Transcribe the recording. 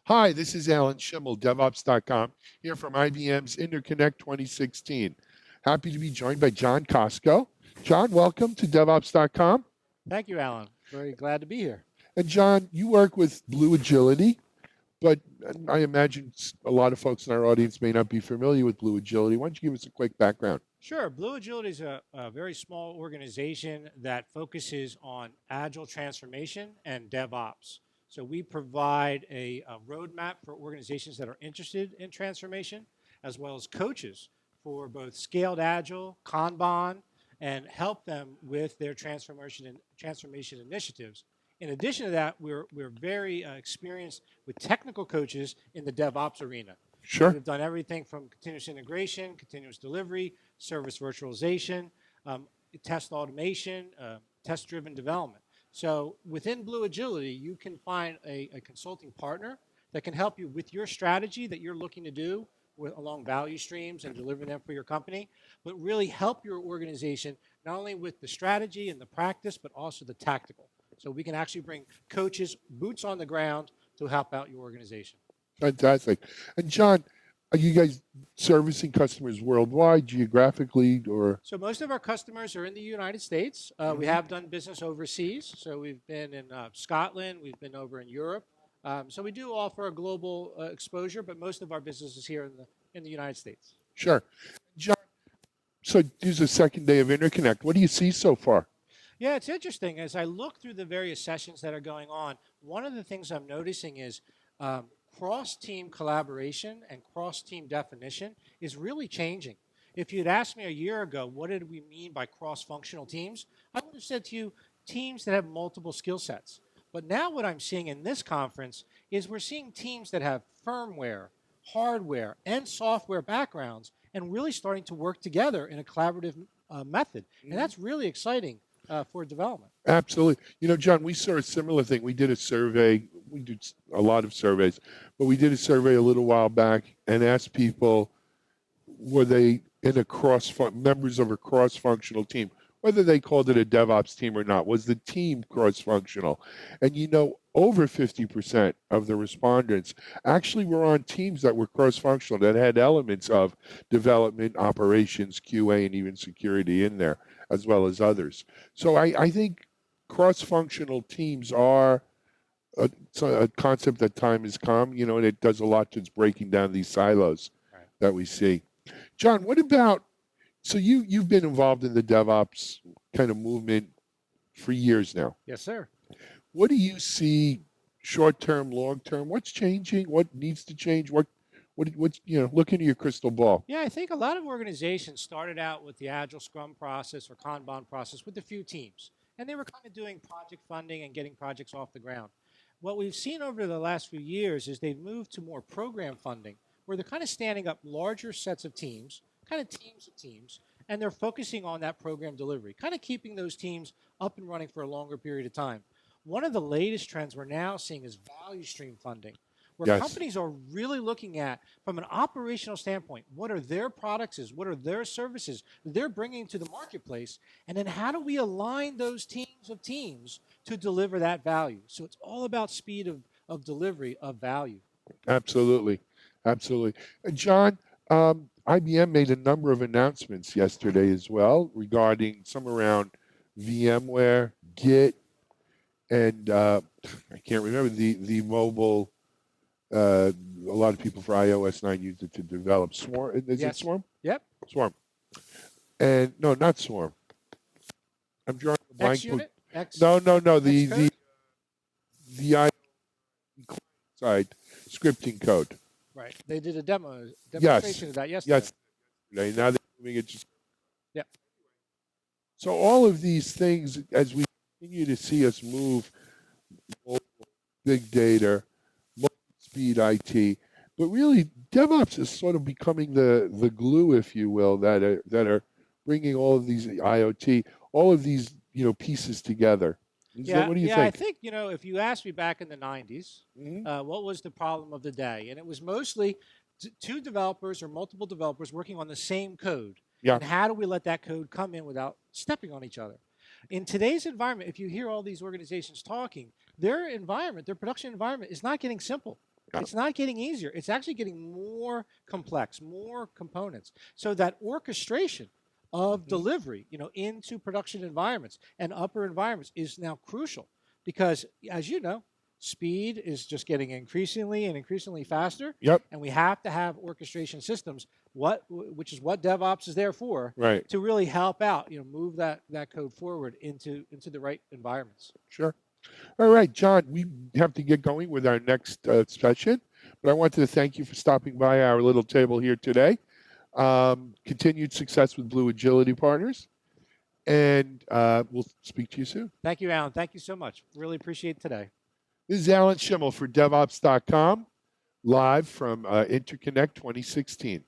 Hi, this is Alan Schimmel, DevOps.com, here from IBM's InterConnect 2016. Happy to be joined by John Kosco. John, welcome to DevOps.com. Thank you, Alan. Very glad to be here. And John, you work with Blue Agility, but I imagine a lot of folks in our audience may not be familiar with Blue Agility. Why don't you give us a quick background? Sure. Blue Agility is a very small organization that focuses on agile transformation and DevOps. So we provide a roadmap for organizations that are interested in transformation, as well as coaches for both scaled agile, Kanban, and help them with their transformation initiatives. In addition to that, we're very experienced with technical coaches in the DevOps arena. So Sure. we've done everything from continuous integration, continuous delivery, service virtualization, test automation, test-driven development. So within Blue Agility, you can find a consulting partner that can help you with your strategy that you're looking to do along value streams and delivering them for your company, but really help your organization not only with the strategy and the practice, but also the tactical. So we can actually bring coaches, boots on the ground to help out your organization. Fantastic. And John, are you guys servicing customers worldwide, geographically, or? So most of our customers are in the United States. We Mhm. have done business overseas. So we've been in Scotland. We've been over in Europe. So we do offer a global exposure, but most of our business is here in the United States. Sure. John, so this is the second day of InterConnect. What do you see so far? Yeah, it's interesting. As I look through the various sessions that are going on, one of the things I'm noticing is cross-team collaboration and cross-team definition is really changing. If you'd asked me a year ago, what did we mean by cross-functional teams? I would have said to you, teams that have multiple skill sets. But now what I'm seeing in this conference is we're seeing teams that have firmware, hardware, and software backgrounds and really starting to work together in a collaborative method. And Mhm. that's really exciting for development. Absolutely. You know, John, we saw a similar thing. We did a survey. We do a lot of surveys, but we did a survey a little while back and asked people, were they in a members of a cross-functional team, whether they called it a DevOps team or not. Was the team cross-functional? And you know, over 50% of the respondents actually were on teams that were cross-functional, that had elements of development, operations, QA, and even security in there, as well as others. So I think cross-functional teams are a concept that time has come, you know, and it does a lot towards breaking down these silos Right. that we see. John, what about, so you've been involved in the DevOps kind of movement for years now. Yes, sir. What do you see short term, long term? What's changing? What needs to change? What's, you know, look into your crystal ball. Yeah, I think a lot of organizations started out with the Agile Scrum process or Kanban process with a few teams. And they were kind of doing project funding and getting projects off the ground. What we've seen over the last few years is they've moved to more program funding, where they're kind of standing up larger sets of teams, kind of teams of teams, and they're focusing on that program delivery, kind of keeping those teams up and running for a longer period of time. One of the latest trends we're now seeing is value stream funding, where Yes, companies are really looking at, from an operational standpoint, what are their products, what are their services they're bringing to the marketplace, and then how do we align those teams of teams to deliver that value? So it's all about speed of delivery of value. absolutely. Absolutely. John, IBM made a number of announcements yesterday as well regarding some around VMware, Git, and I can't remember the mobile. A lot of people for iOS 9 use it to develop Swarm. Is it Yes. Swarm? Yep. Swarm. And no, not Swarm. I'm drawing a X blank. unit, X, No. X The code. the I side scripting code. Right. They did a Yes, demonstration of that yesterday. yes. Now they're moving it to. Yeah. So all of these things, as we continue to see us move mobile, big data, speed IT, but really DevOps is sort of becoming the glue, if you will, that are bringing all of these IoT, all of these pieces together. Yeah, What do you yeah. I think? think if you asked me back in the '90s, Hmm. what was the problem of the day, and it was mostly two developers or multiple developers working on the same code, Yeah, and how do we let that code come in without stepping on each other? In today's environment, if you hear all these organizations talking, their environment, their production environment, is not getting simple. Yeah. It's not getting easier. It's actually getting more complex, more components. So that orchestration of Mhm. delivery, into production environments and upper environments is now crucial because, as you know, speed is just getting increasingly and increasingly faster, Yep. and we have to have orchestration systems. Which is what DevOps is there for, Right. to really help out, move that code forward into the right environments. Sure. All right, John, we have to get going with our next session, but I wanted to thank you for stopping by our little table here today. Continued success with Blue Agility Partners, and we'll speak to you soon. Thank you, Alan. Thank you so much. Really appreciate today. This is Alan Schimmel for DevOps.com, live from InterConnect 2016.